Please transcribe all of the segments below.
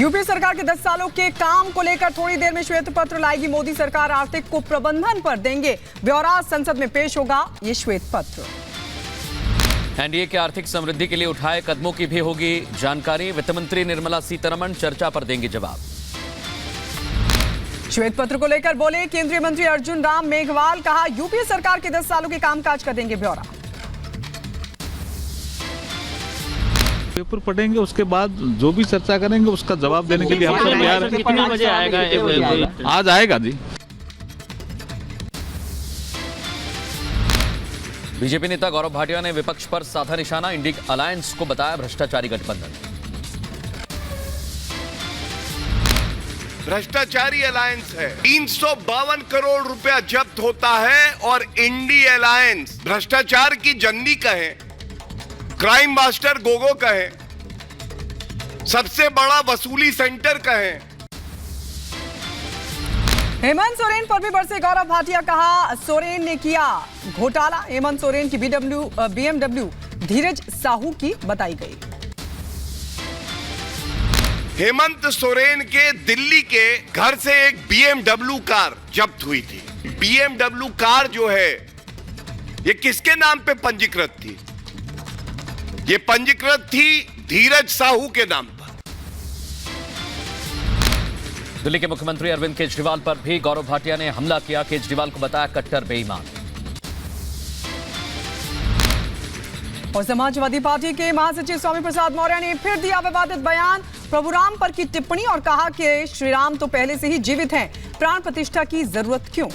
UP सरकार के 10 सालों के काम को लेकर थोड़ी देर में श्वेत पत्र लाएगी मोदी सरकार। आर्थिक कुप्रबंधन पर देंगे ब्यौरा, संसद में पेश होगा ये श्वेत पत्र। एनडीए के आर्थिक समृद्धि के लिए उठाए कदमों की भी होगी जानकारी। वित्त मंत्री निर्मला सीतारमण चर्चा पर देंगे जवाब। श्वेत पत्र को लेकर बोले केंद्रीय मंत्री अर्जुन राम मेघवाल, कहा यूपी सरकार के 10 सालों के कामकाज का देंगे ब्यौरा। पेपर पढ़ेंगे, उसके बाद जो भी चर्चा करेंगे उसका जवाब देने के लिए हम सब तैयार हैं। कितने बजे आएगा? आज आएगा जी। बीजेपी नेता गौरव भाटिया ने विपक्ष पर साधा निशाना। इंडिक अलायंस को बताया भ्रष्टाचारी गठबंधन। भ्रष्टाचारी अलायंस है। 352 करोड़ रुपया जब्त होता है और इंडी अलायंस भ्रष्टाचार की जननी कहे, क्राइम मास्टर गोगो कहे, सबसे बड़ा वसूली सेंटर कहे। हेमंत सोरेन पर भी बरसे गौरव भाटिया, कहा सोरेन ने किया घोटाला। हेमंत सोरेन की बीएमडब्ल्यू धीरज साहू की बताई गई। हेमंत सोरेन के दिल्ली के घर से एक बीएमडब्ल्यू कार जब्त हुई थी। बीएमडब्ल्यू कार जो है ये किसके नाम पे पंजीकृत थी? ये पंजीकृत थी धीरज साहू के नाम पर। दिल्ली के मुख्यमंत्री अरविंद केजरीवाल पर भी गौरव भाटिया ने हमला किया। केजरीवाल को बताया कट्टर बेईमान। और समाजवादी पार्टी के महासचिव स्वामी प्रसाद मौर्य ने फिर दिया विवादित बयान। प्रभु राम पर की टिप्पणी और कहा कि श्री राम तो पहले से ही जीवित हैं, प्राण प्रतिष्ठा की जरूरत क्यों?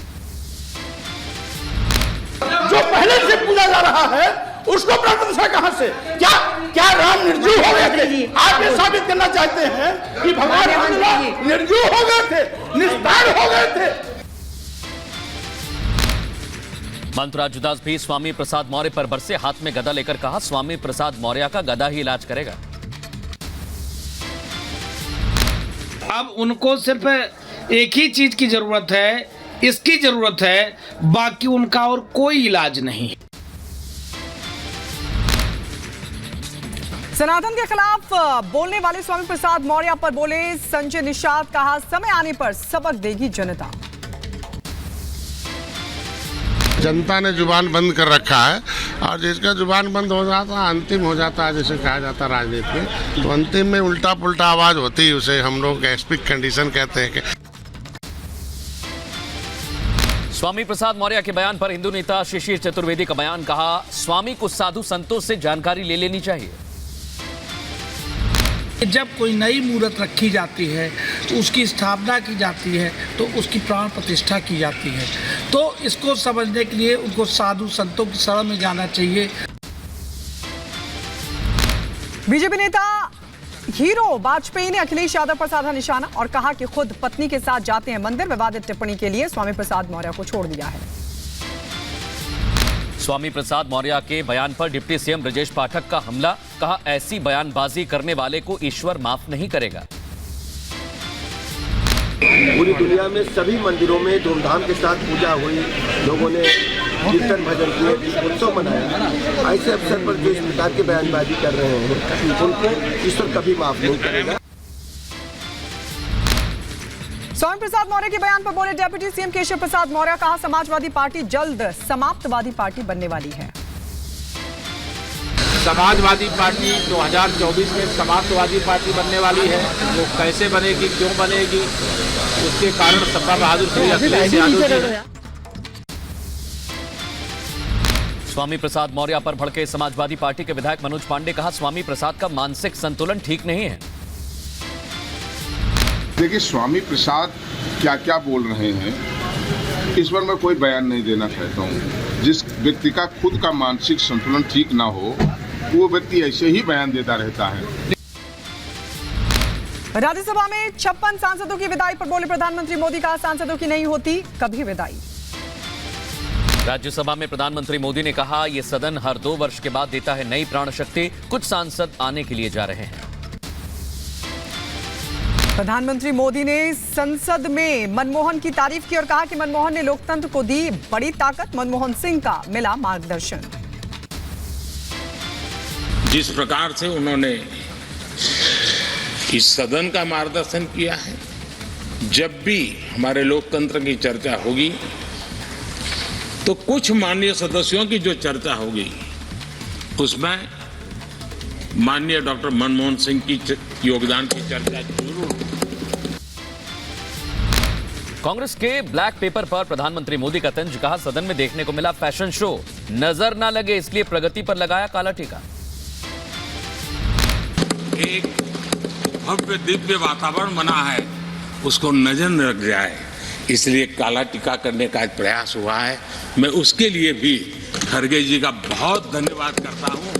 जो पहले से पूजा जा रहा है उसको प्राण प्रतिष्ठा कहां से? क्या राम निर्जीव हो गए थे? आप ये साबित करना चाहते हैं कि भगवान राम निर्जीव हो गए थे, निस्तार हो गए थे? मंत्र राजदास भी स्वामी प्रसाद मौर्य पर बरसे। हाथ में गदा लेकर कहा स्वामी प्रसाद मौर्य का गदा ही इलाज करेगा। अब उनको सिर्फ एक ही चीज की जरूरत है, इसकी जरूरत है, बाकी उनका और कोई इलाज नहीं। सनातन के खिलाफ बोलने वाले स्वामी प्रसाद मौर्य पर बोले संजय निषाद, कहा समय आने पर सबक देगी जनता। जनता ने जुबान बंद कर रखा है और जिसका जुबान बंद हो जाता है अंतिम हो जाता है, जैसे कहा जाता है राजनीति में, तो अंतिम में उल्टा पुल्टा आवाज होती है, उसे हम लोग एस्पिक कंडीशन कहते हैं। स्वामी प्रसाद मौर्य के बयान पर हिंदू नेता शिशिर चतुर्वेदी का बयान। कहा स्वामी को साधु संतों से जानकारी ले लेनी चाहिए। जब कोई नई मूर्त रखी जाती है तो उसकी स्थापना की जाती है तो उसकी प्राण प्रतिष्ठा की जाती है, तो इसको समझने के लिए उनको साधु संतों की शरण में जाना चाहिए। बीजेपी नेता हीरो वाजपेयी ने अखिलेश यादव पर साधा निशाना और कहा कि खुद पत्नी के साथ जाते हैं मंदिर। विवादित टिप्पणी के लिए स्वामी प्रसाद मौर्य को छोड़ दिया है। स्वामी प्रसाद मौर्य के बयान पर डिप्टी सीएम ब्रजेश पाठक का हमला। कहा ऐसी बयानबाजी करने वाले को ईश्वर माफ नहीं करेगा। पूरी दुनिया में सभी मंदिरों में धूमधाम के साथ पूजा हुई, लोगों ने कीर्तन भजन किए, उत्सव मनाया। ऐसे अवसर पर जो इस प्रकार की बयानबाजी कर रहे हैं उनको ईश्वर कभी माफ नहीं करेगा। स्वामी प्रसाद मौर्य के बयान पर बोले डेप्यूटी सीएम केशव प्रसाद मौर्य, कहा समाजवादी पार्टी जल्द समाप्तवादी पार्टी बनने वाली है। समाजवादी पार्टी 2024 में समाप्तवादी पार्टी बनने वाली है। वो कैसे बनेगी, क्यों बनेगी, उसके कारण सपा बहादुर श्री अखिलेश यादव जी। स्वामी प्रसाद मौर्य पर भड़के समाजवादी पार्टी के विधायक मनोज पांडे। कहा स्वामी प्रसाद का मानसिक संतुलन ठीक नहीं है। देखिए स्वामी प्रसाद क्या क्या बोल रहे हैं इस पर मैं कोई बयान नहीं देना चाहता हूँ। जिस व्यक्ति का खुद का मानसिक संतुलन ठीक ना हो वो व्यक्ति ऐसे ही बयान देता रहता है। राज्यसभा में 56 सांसदों की विदाई पर बोले प्रधानमंत्री मोदी, कहा सांसदों की नहीं होती कभी विदाई। राज्यसभा में प्रधानमंत्री मोदी ने कहा यह सदन हर 2 वर्ष के बाद देता है नई प्राण शक्ति। कुछ सांसद आने के लिए जा रहे हैं। प्रधानमंत्री मोदी ने संसद में मनमोहन की तारीफ की और कहा कि मनमोहन ने लोकतंत्र को दी बड़ी ताकत। मनमोहन सिंह का मिला मार्गदर्शन। जिस प्रकार से उन्होंने इस सदन का मार्गदर्शन किया है। जब भी हमारे लोकतंत्र की चर्चा होगी तो कुछ माननीय सदस्यों की जो चर्चा होगी उसमें माननीय डॉक्टर मनमोहन सिंह की योगदान की चर्चा जरूर होगी। कांग्रेस के ब्लैक पेपर पर प्रधानमंत्री मोदी का तंज, कहा सदन में देखने को मिला फैशन शो, नजर ना लगे इसलिए प्रगति पर लगाया काला टीका। एक भव्य दिव्य वातावरण बना है, उसको नजर न लग जाए इसलिए काला टीका करने का एक प्रयास हुआ है। मैं उसके लिए भी खड़गे जी का बहुत धन्यवाद करता हूं,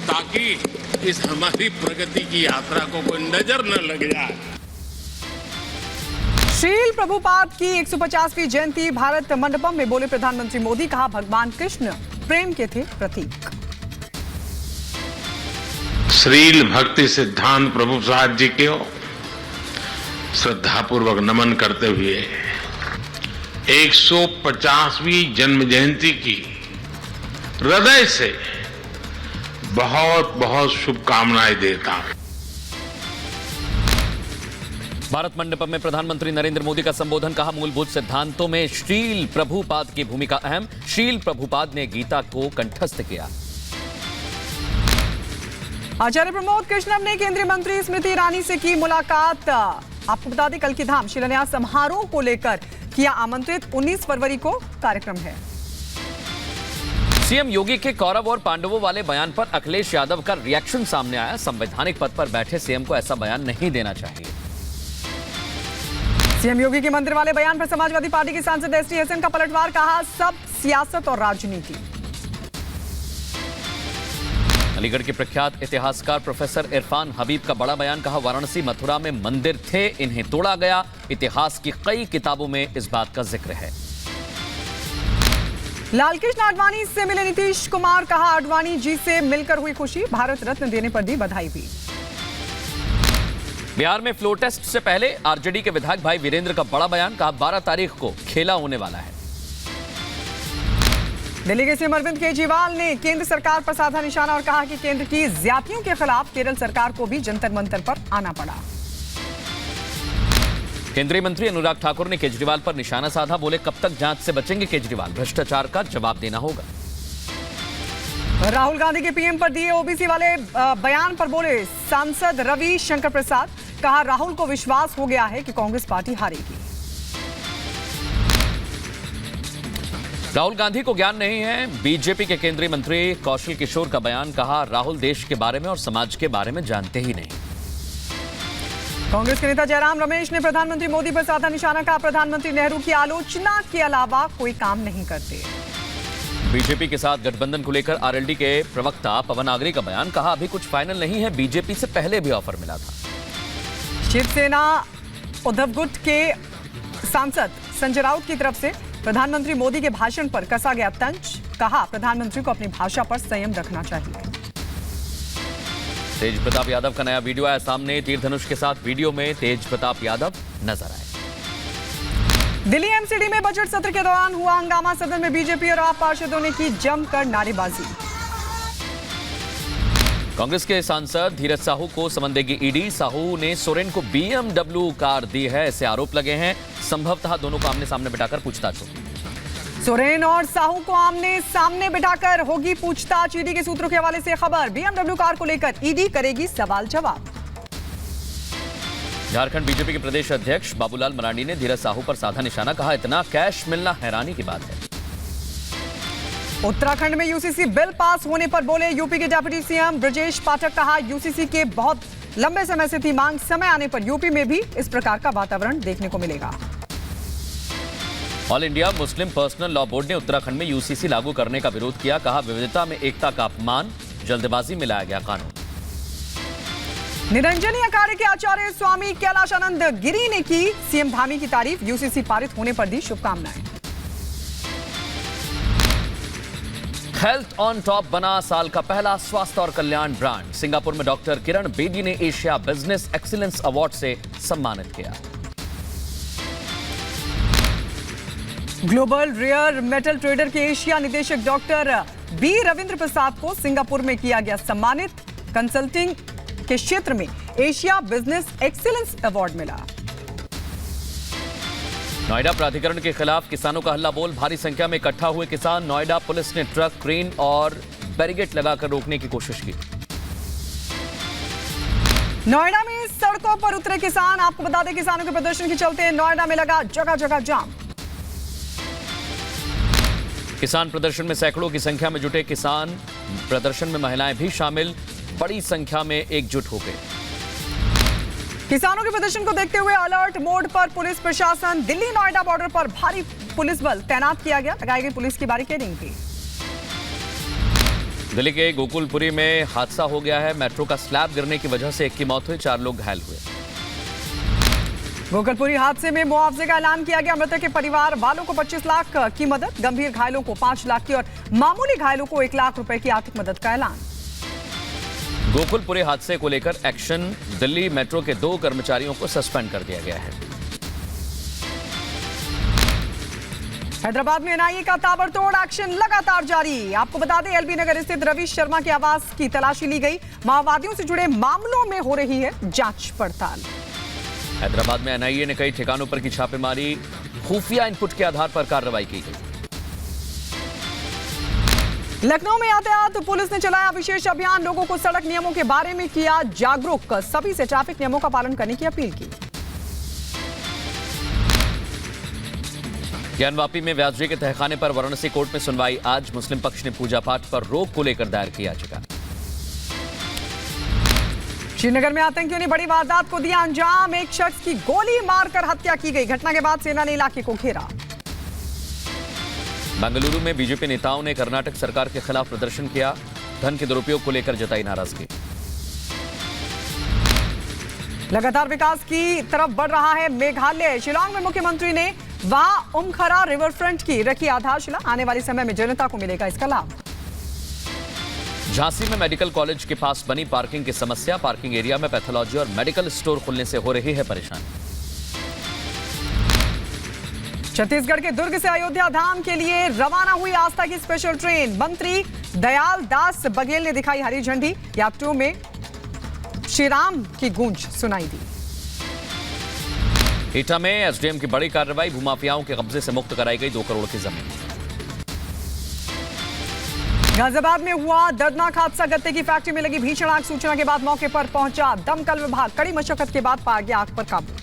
ताकि इस हमारी प्रगति की यात्रा को कोई नजर न लग जाए। श्रील प्रभुपाद की 150वीं जयंती भारत मंडपम में बोले प्रधानमंत्री मोदी, कहा भगवान कृष्ण प्रेम के थे प्रतीक। श्रील भक्ति सिद्धांत प्रभुपाद जी को श्रद्धापूर्वक नमन करते हुए 150वीं जन्म जयंती की हृदय से बहुत बहुत शुभकामनाएं देता हूं। भारत मंडपम में प्रधानमंत्री नरेंद्र मोदी का संबोधन, कहा मूलभूत सिद्धांतों में श्रील प्रभुपाद की भूमिका अहम, श्रील प्रभुपाद ने गीता को कंठस्थ किया। आचार्य प्रमोद कृष्णम ने केंद्रीय मंत्री स्मृति ईरानी से की मुलाकात। आपको बता दें कल की धाम शिलान्यास समारोह को लेकर किया आमंत्रित, 19 फरवरी को कार्यक्रम है। सीएम योगी के कौरव और पांडवों वाले बयान पर अखिलेश यादव का रिएक्शन सामने आया। संवैधानिक पद पर बैठे सीएम को ऐसा बयान नहीं देना चाहिए। सीएम योगी के मंदिर वाले बयान पर समाजवादी पार्टी के सांसद एसटी हसन का पलटवार, कहा सब सियासत और राजनीति। अलीगढ़ के प्रख्यात इतिहासकार प्रोफेसर इरफान हबीब का बड़ा बयान, कहा वाराणसी मथुरा में मंदिर थे, इन्हें तोड़ा गया। इतिहास की कई किताबों में इस बात का जिक्र है। लालकृष्ण आडवाणी से मिले नीतीश कुमार, कहा आडवाणी जी से मिलकर हुई खुशी, भारत रत्न देने पर दी बधाई भी। बिहार में फ्लो टेस्ट से पहले आरजेडी के विधायक भाई वीरेंद्र का बड़ा बयान, कहा 12 तारीख को खेला होने वाला है। दिल्ली के सीएम अरविंद केजरीवाल ने केंद्र सरकार पर साधा निशाना और कहा कि केंद्र की ज्यादतियों के खिलाफ केरल सरकार को भी जंतर मंतर पर आना पड़ा। केंद्रीय मंत्री अनुराग ठाकुर ने केजरीवाल पर निशाना साधा, बोले कब तक जांच से बचेंगे केजरीवाल, भ्रष्टाचार का जवाब देना होगा। राहुल गांधी के पीएम पर दिए ओबीसी वाले बयान पर बोले सांसद रवि शंकर प्रसाद, कहा राहुल को विश्वास हो गया है कि कांग्रेस पार्टी हारेगी। राहुल गांधी को ज्ञान नहीं है, बीजेपी के केंद्रीय मंत्री कौशल किशोर का बयान, कहा राहुल देश के बारे में और समाज के बारे में जानते ही नहीं। कांग्रेस के नेता जयराम रमेश ने प्रधानमंत्री मोदी पर साधा निशाना, कहा प्रधानमंत्री नेहरू की आलोचना के अलावा कोई काम नहीं करते। बीजेपी के साथ गठबंधन को लेकर आरएलडी के प्रवक्ता पवन आगरे का बयान, कहा अभी कुछ फाइनल नहीं है, बीजेपी से पहले भी ऑफर मिला था। शिवसेना उद्धव गुट के सांसद संजय राउत की तरफ से प्रधानमंत्री मोदी के भाषण पर कसा गया तंज, कहा प्रधानमंत्री को अपनी भाषा पर संयम रखना चाहिए। तेज प्रताप यादव का नया वीडियो आया सामने, तीर धनुष के साथ वीडियो में तेज प्रताप यादव नजर आए। दिल्ली एमसीडी में बजट सत्र के दौरान हुआ हंगामा, सदन में बीजेपी और आप पार्षदों ने की जमकर नारेबाजी। कांग्रेस के सांसद धीरज साहू को समन देगी ईडी, साहू ने सोरेन को BMW कार दी है, ऐसे आरोप लगे हैं। संभवतः दोनों को आमने सामने बिठाकर पूछताछ होगी। सोरेन और साहू को आमने सामने बिठाकर होगी पूछताछ। ईडी के सूत्रों के हवाले से खबर, BMW कार को लेकर ईडी करेगी सवाल जवाब। झारखंड बीजेपी के प्रदेश अध्यक्ष बाबूलाल मरांडी ने धीरज साहू पर साधा निशाना, कहा इतना कैश मिलना हैरानी की बात है। उत्तराखंड में यूसीसी बिल पास होने पर बोले यूपी के डिप्टी सीएम ब्रजेश पाठक, कहा यूसीसी के बहुत लंबे समय से थी मांग, समय आने पर यूपी में भी इस प्रकार का वातावरण देखने को मिलेगा। All India Muslim personal law board ने उत्तराखंड में यूसीसी लागू करने का विरोध किया, कहा विविधता में एकता का अपमान, जल्दबाजी में लाया गया कानून। निरंजनी अखाड़े के आचार्य स्वामी कैलाशानंद गिरी ने की सीएम धामी की तारीफ, यूसीसी पारित होने पर दी शुभकामनाएं। हेल्थ ऑन टॉप बना साल का पहला स्वास्थ्य और कल्याण ब्रांड, सिंगापुर में डॉक्टर किरण बेदी ने एशिया बिजनेस एक्सीलेंस अवार्ड से सम्मानित किया। ग्लोबल रेयर मेटल ट्रेडर के एशिया निदेशक डॉक्टर बी रविंद्र प्रसाद को सिंगापुर में किया गया सम्मानित। कंसल्टिंग के क्षेत्र में एशिया बिजनेस एक्सीलेंस अवार्ड मिला। नोएडा प्राधिकरण के खिलाफ किसानों का हल्ला बोल, भारी संख्या में इकट्ठा हुए किसान। नोएडा पुलिस ने ट्रक, क्रेन और बैरिकेड लगाकर रोकने की कोशिश की। नोएडा में सड़कों पर उतरे किसान। आपको बता दें, किसानों के प्रदर्शन के चलते नोएडा में लगा जगह जगह जाम। किसान प्रदर्शन में सैकड़ों की संख्या में जुटे किसान, प्रदर्शन में महिलाएं भी शामिल, बड़ी संख्या में एकजुट हो गए। किसानों के प्रदर्शन को देखते हुए अलर्ट मोड पर पुलिस प्रशासन। दिल्ली नोएडा बॉर्डर पर भारी पुलिस बल तैनात किया गया। लगाई गई पुलिस की बैरिकेडिंग थी। दिल्ली के गोकुलपुरी में हादसा हो गया है। मेट्रो का स्लैब गिरने की वजह से एक की मौत हुई, 4 लोग घायल हुए। गोकुलपुरी हादसे में मुआवजे का ऐलान किया गया। मृतक के परिवार वालों को 25 लाख की मदद, गंभीर घायलों को 5 लाख की और मामूली घायलों को 1 लाख रुपए की आर्थिक मदद का ऐलान। गोकुलपुरी हादसे को लेकर एक्शन, दिल्ली मेट्रो के 2 कर्मचारियों को सस्पेंड कर दिया गया है। हैदराबाद में एनआईए का ताबड़तोड़ एक्शन लगातार जारी। आपको बता दें, एलबी नगर स्थित रवि शर्मा के आवास की तलाशी ली गई। माओवादियों से जुड़े मामलों में हो रही है जांच पड़ताल। हैदराबाद में एनआईए ने कई ठिकानों पर की छापेमारी, खुफिया इनपुट के आधार पर कार्रवाई की गई। लखनऊ में यातायात पुलिस ने चलाया विशेष अभियान। लोगों को सड़क नियमों के बारे में किया जागरूक। सभी से ट्रैफिक नियमों का पालन करने की अपील की। ज्ञानवापी में व्यास जी के तहखाने पर वाराणसी कोर्ट में सुनवाई आज। मुस्लिम पक्ष ने पूजा पाठ पर रोक को लेकर दायर की याचिका। श्रीनगर में आतंकियों ने बड़ी वारदात को दिया अंजाम। एक शख्स की गोली मारकर हत्या की गई। घटना के बाद सेना ने इलाके को घेरा। बेंगलुरु में बीजेपी नेताओं ने कर्नाटक सरकार के खिलाफ प्रदर्शन किया। धन के दुरुपयोग को लेकर जताई नाराजगी। लगातार विकास की तरफ बढ़ रहा है मेघालय। शिलांग में मुख्यमंत्री ने वहां उमखरा रिवर फ्रंट की रखी आधारशिला। आने वाले समय में जनता को मिलेगा इसका लाभ। झांसी में मेडिकल कॉलेज के पास बनी पार्किंग की समस्या। पार्किंग एरिया में पैथोलॉजी और मेडिकल स्टोर खुलने से हो रही है परेशानी। छत्तीसगढ़ के दुर्ग से अयोध्या धाम के लिए रवाना हुई आस्था की स्पेशल ट्रेन। मंत्री दयाल दास बघेल ने दिखाई हरी झंडी। यात्रियों में श्री राम की गूंज सुनाई दी। एटा में एसडीएम की बड़ी कार्रवाई। भूमाफियाओं के कब्जे से मुक्त कराई गई 2 करोड़ की जमीन। गाजियाबाद में हुआ दर्दनाक हादसा। गत्ते की फैक्ट्री में लगी भीषण आग। सूचना के बाद मौके पर पहुंचा दमकल विभाग। कड़ी मशक्कत के बाद पाया गया आग पर काबू।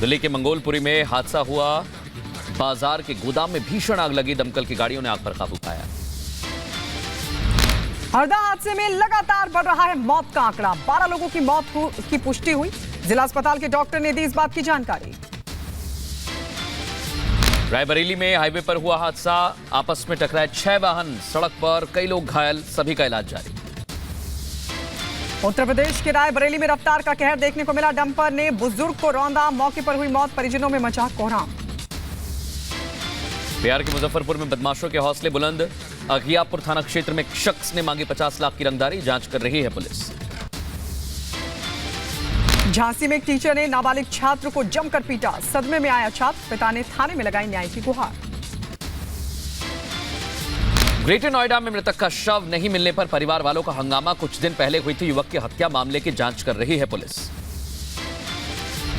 दिल्ली के मंगोलपुरी में हादसा हुआ। बाजार के गोदाम में भीषण आग लगी। दमकल की गाड़ियों ने आग पर काबू पाया। हरदा हादसे में लगातार बढ़ रहा है मौत का आंकड़ा। 12 लोगों की मौत की पुष्टि हुई। जिला अस्पताल के डॉक्टर ने दी इस बात की जानकारी। रायबरेली में हाईवे पर हुआ हादसा। आपस में टकराए 6 वाहन। सड़क पर कई लोग घायल, सभी का इलाज जारी। उत्तर प्रदेश के रायबरेली में रफ्तार का कहर देखने को मिला। डंपर ने बुजुर्ग को रौंदा। मौके पर हुई मौत। परिजनों में मचा कोहराम। बिहार के मुजफ्फरपुर में बदमाशों के हौसले बुलंद। अघियापुर थाना क्षेत्र में एक शख्स ने मांगी 50 लाख की रंगदारी। जांच कर रही है पुलिस। झांसी में एक टीचर ने नाबालिग छात्र को जमकर पीटा। सदमे में आया छात्र। पिता ने थाने में लगाई न्याय की गुहार। ग्रेटर नोएडा में मृतक का शव नहीं मिलने पर परिवार वालों का हंगामा। कुछ दिन पहले हुई थी युवक की हत्या। मामले की जांच कर रही है पुलिस।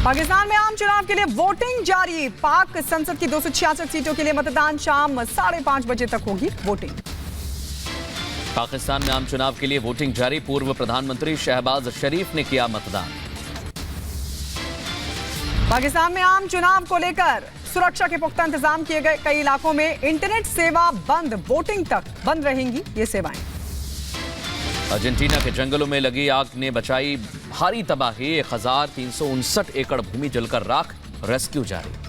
पाकिस्तान में आम चुनाव के लिए वोटिंग जारी। पाक संसद की 266 सीटों के लिए मतदान शाम 5:30 बजे तक होगी वोटिंग। पाकिस्तान में आम चुनाव के लिए वोटिंग जारी। पूर्व प्रधानमंत्री शहबाज शरीफ ने किया मतदान। पाकिस्तान में आम चुनाव को लेकर सुरक्षा के पुख्ता इंतजाम किए गए। कई इलाकों में इंटरनेट सेवा बंद। वोटिंग तक बंद रहेंगी ये सेवाएं। अर्जेंटीना के जंगलों में लगी आग ने बचाई भारी तबाही। 1359 एकड़ भूमि जलकर राख। रेस्क्यू जारी।